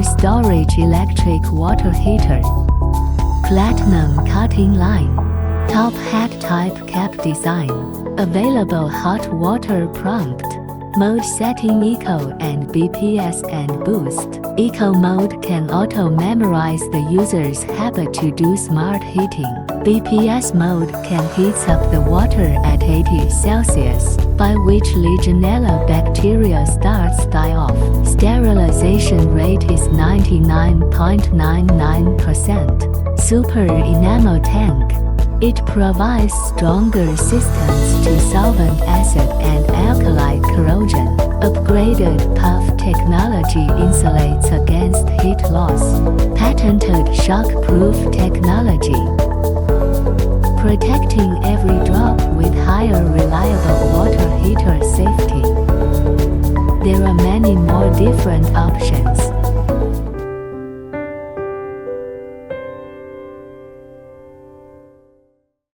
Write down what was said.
storage electric water heater. Platinum cutting line. Top hat type cap design. Available hot water prompt. Mode setting Eco and BPS and Boost. Eco mode can auto-memorize the user's habit to do smart heating. BPS mode can heat up the water at 80 Celsius, by which Legionella bacteria starts die off. Sterilization rate is 99.99%. Super Enamel Tank. It provides stronger resistance to solvent acid and alkali corrosion. Upgraded puff technology insulates against heat loss. Patented shock-proof technology. Protecting every drop with higher reliable water heater safety. There are many more different options.